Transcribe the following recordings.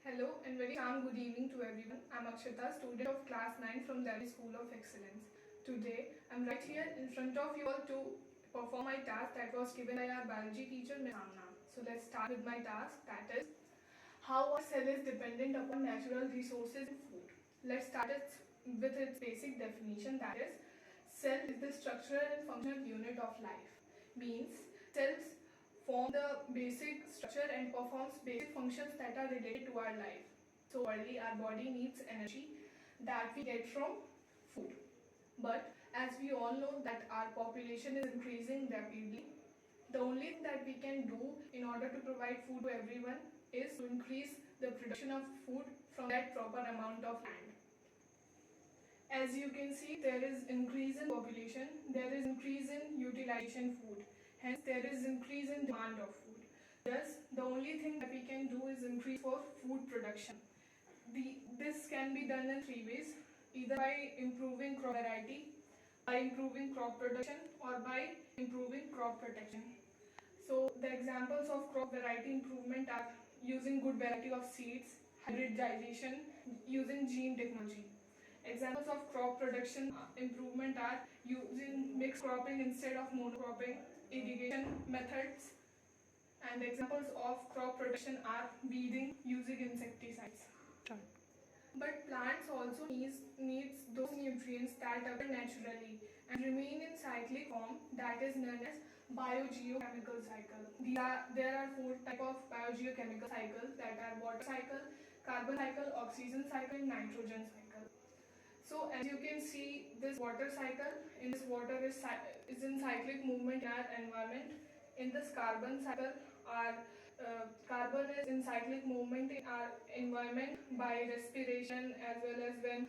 Hello and very warm good evening to everyone. I'm Akshita, student of class 9 from Delhi School of Excellence. Today, I'm right here in front of you all to perform my task that was given by our biology teacher, Ms. Amna. So let's start with my task, that is, how our cell is dependent upon natural resources and food. Let's start with its basic definition, that is, cell is the structural and functional unit of life. Means, cells form the basic structure and performs basic functions that are related to our life. So early our body needs energy that we get from food. But as we all know that our population is increasing rapidly, the only thing that we can do in order to provide food to everyone is to increase the production of food from that proper amount of land. As you can see, there is increase in population, there is increase in utilization food, hence there is increase in demand of food. Thus, the only thing that we can do is increase for food production. This can be done in three ways, either by improving crop variety, by improving crop production, or by improving crop protection. So the examples of crop variety improvement are using good variety of seeds, hybridization, using gene technology. Examples of crop production improvement are using mixed cropping instead of monocropping, irrigation methods, and examples of crop protection are weeding using insecticides. But plants also needs those nutrients that occur naturally and remain in cyclic form, that is known as biogeochemical cycle. There are four types of biogeochemical cycles, that are water cycle, carbon cycle, oxygen cycle, and nitrogen cycle. So as you can see, this water cycle, in this water is in cyclic movement in our environment. In this carbon cycle, our carbon is in cyclic movement in our environment by respiration, as well as when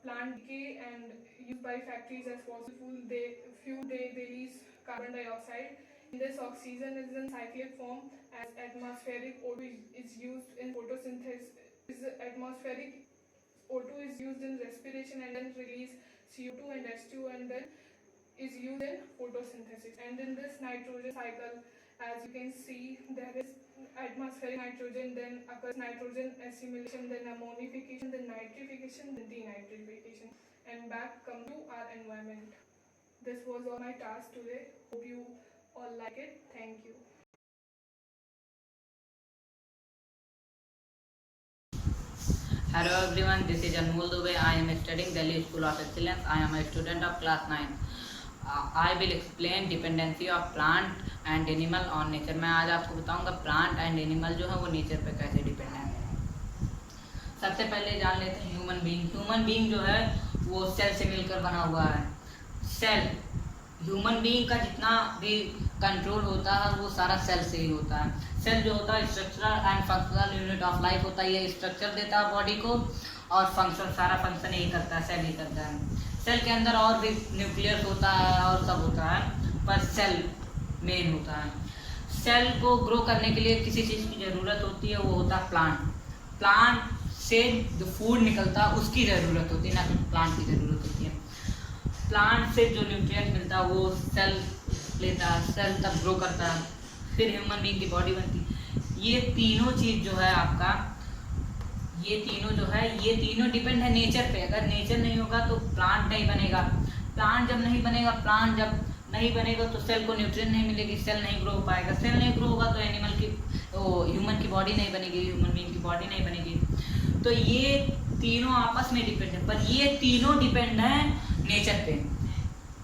plant decay and used by factories as fossil fuel, they release carbon dioxide. In this, oxygen is in cyclic form as atmospheric O2 is used in photosynthesis. Atmospheric O2 is used in respiration and then release CO2 and H2 and then is used in photosynthesis. And in this nitrogen cycle, as you can see, there is atmospheric nitrogen, then occurs nitrogen assimilation, then ammonification, then nitrification, then denitrification, and back come to our environment. This was all my task today. Hope you all like it. Thank you. Hello everyone, this is Anmol Dubey. I am studying Delhi School of Excellence. I am a student of class 9. I will explain dependency of plant and animal on nature. मैं आज आपको बताऊंगा plant and animal जो है वो nature पे कैसे dependent है। सबसे पहले जान लेते हैं ह्यूमन बीइंग। ह्यूमन बीइंग जो है वो सेल से मिलकर बना हुआ है। सेल, ह्यूमन बीइंग का जितना भी कंट्रोल होता है वो सारा सेल से ही होता है। सेल जो होता है structural and functional unit of life होता है। ये स्ट्रक्चर देता है बॉडी को और फंक्शन, सारा फंक्शन यही करता है, सेल ही करता है। सेल के अंदर और भी न्यूक्लियस होता है और सब होता है, पर सेल मेन होता है। सेल को ग्रो करने के लिए किसी चीज़ की ज़रूरत होती है, वो होता है प्लांट। प्लांट से जो फूड निकलता है उसकी ज़रूरत होती है, ना कि प्लांट की ज़रूरत होती है। प्लांट से जो न्यूट्रिएंट मिलता है वो सेल लेता है, सेल तब ग्रो करता है, फिर ह्यूमन बीइंग की बॉडी बनती है। ये तीनों चीज़ जो है आपका, ये तीनों डिपेंड है नेचर पे। अगर नेचर नहीं होगा तो प्लांट नहीं बनेगा। प्लांट जब नहीं बनेगा तो सेल को न्यूट्रिएंट नहीं मिलेगी, सेल नहीं ग्रो हो पाएगा। सेल नहीं ग्रो होगा तो ह्यूमन की बॉडी नहीं बनेगी, ह्यूमन बीइंग की बॉडी नहीं बनेगी। तो ये तीनों आपस में डिपेंड है, पर ये तीनों डिपेंड है नेचर पे।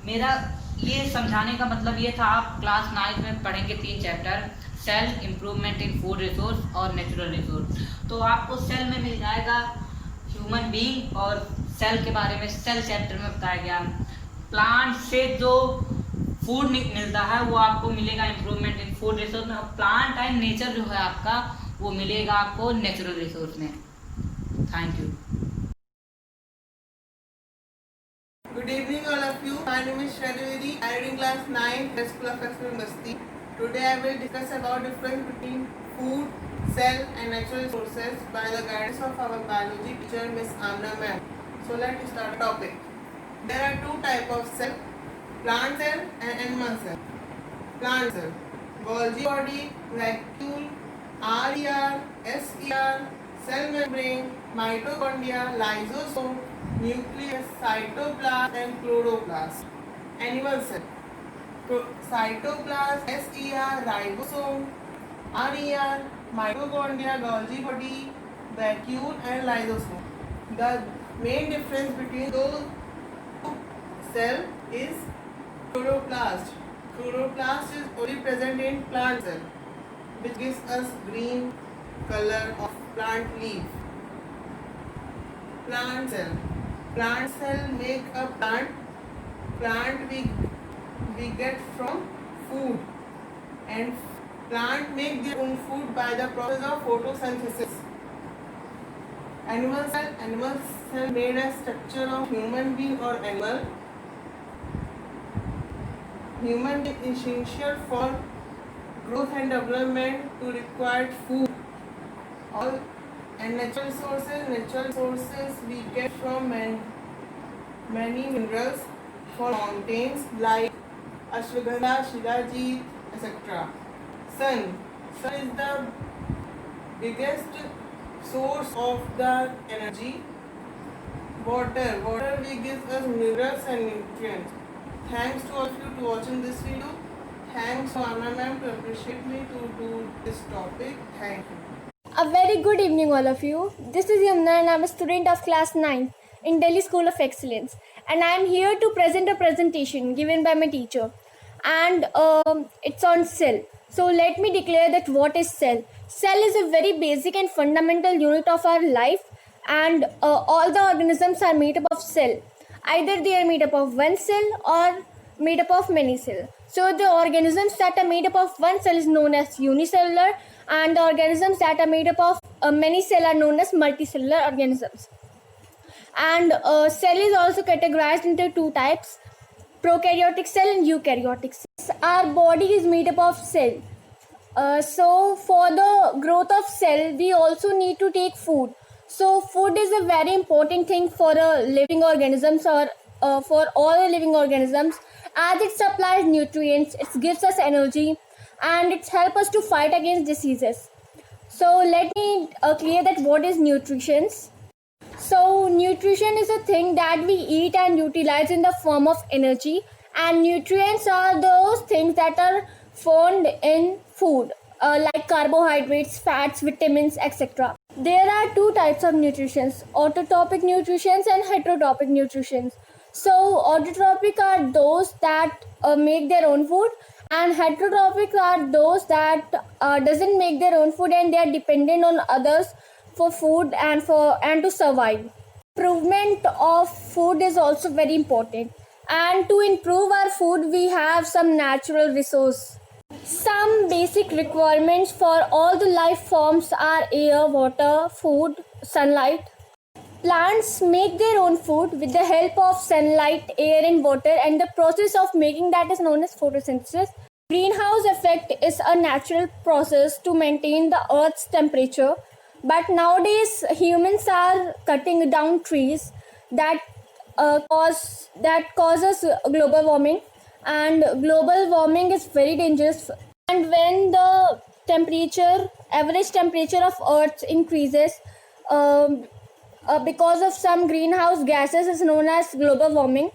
मेरा ये समझाने का मतलब ये था, आप क्लास 9 में पढ़ेंगे 3 chapter, cell, improvement in food resource और नेचुरल रिसोर्स। तो आपको सेल में मिल जाएगा ह्यूमन बीइंग, और सेल के बारे में सेल चैप्टर में बताया गया। प्लांट से जो फूड मिलता है वो आपको मिलेगा इम्प्रूवमेंट इन फूड रिसोर्स में, और प्लांट एंड नेचर जो है आपका वो मिलेगा आपको नेचुरल रिसोर्स में। Thank you. Good evening all of you. My name is Shradivedi. I am in class 9 at School of Excellence Basti. Today I will discuss about difference between food, cell and natural resources by the guidance of our biology teacher Miss Amna ma'am. So let's start the topic. There are two types of cell, plant cell and animal cell. Plant cell, Golgi body, vacuole, RER, SER, cell membrane, mitochondria, lysosome, nucleus, cytoplasm and chloroplast. Animal cell. Cytoplasm, SER, ribosome, RER, mitochondria, Golgi body, vacuole and lysosome. The main difference between those two cells is chloroplast. Chloroplast is only present in plant cell, which gives us green color of plant leaf. Plant cell. Plant cell make a plant. Plant we get from food, and plant make their own food by the process of photosynthesis. Animal cell. Animal cell made a structure of human being or animal. Human is essential for growth and development to required food. All and natural resources we get from many minerals for mountains like ashwagandha, shilajit, etc. Sun is the biggest source of the energy. Water we gives us minerals and nutrients. Thanks to all of you to watching this video. Thanks to Anna ma'am to appreciate me to do this topic. Thank you. A very good evening, all of you. This is Yamna, and I'm a student of class 9 in Delhi School of Excellence. And I'm here to present a presentation given by my teacher. And it's on cell. So let me declare that what is cell. Cell is a very basic and fundamental unit of our life. And all the organisms are made up of cell. Either they are made up of one cell or made up of many cells. So the organisms that are made up of one cell is known as unicellular, and the organisms that are made up of many cells are known as multicellular organisms. And cell is also categorized into two types: prokaryotic cell and eukaryotic cells. Our body is made up of cell. So for the growth of cell, we also need to take food. So food is a very important thing for living organisms, or for all the living organisms, as it supplies nutrients, it gives us energy, and it helps us to fight against diseases. So let me clear that what is nutrition. So nutrition is a thing that we eat and utilize in the form of energy, and nutrients are those things that are found in food, like carbohydrates, fats, vitamins, etc. There are two types of nutrition: autotrophic nutrition and heterotropic nutrition. So autotrophic are those that make their own food, and heterotropic are those that doesn't make their own food, and they are dependent on others for food and to survive. Improvement of food is also very important, and to improve our food we have some natural resource. Some basic requirements for all the life forms are air, water, food, sunlight. Plants make their own food with the help of sunlight, air and water, and the process of making that is known as photosynthesis. Greenhouse effect is a natural process to maintain the earth's temperature, but nowadays humans are cutting down trees that causes global warming, and global warming is very dangerous. And when the average temperature of earth increases because of some greenhouse gases is known as global warming.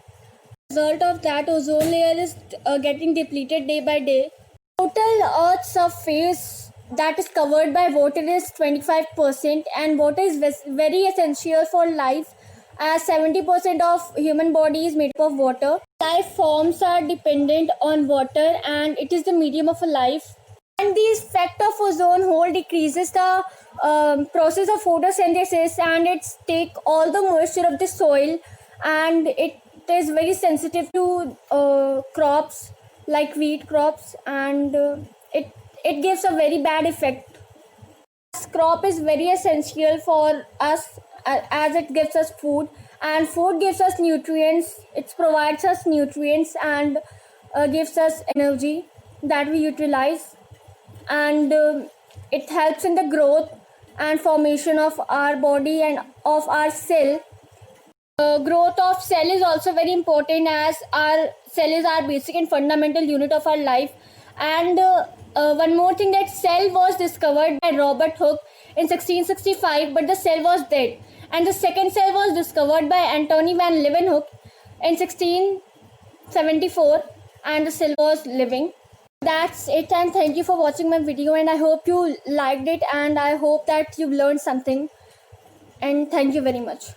Result of that, ozone layer is getting depleted day by day. Total earth's surface that is covered by water is 25%, and water is very essential for life, as 70% of human body is made up of water. Life forms are dependent on water, and it is the medium of a life. And the effect of ozone hole decreases the process of photosynthesis, and it's take all the moisture of the soil, and it is very sensitive to crops like wheat crops, and it gives a very bad effect. Crop is very essential for us as it gives us food, and food gives us nutrients. It provides us nutrients and gives us energy that we utilize, and it helps in the growth and formation of our body and of our cell. Growth of cell is also very important, as our cell is our basic and fundamental unit of our life. And one more thing, that cell was discovered by Robert Hooke in 1665, but the cell was dead. And the second cell was discovered by Antony van Leeuwenhoek in 1674, and the cell was living. That's it, and thank you for watching my video, and I hope you liked it, and I hope that you've learned something, and thank you very much.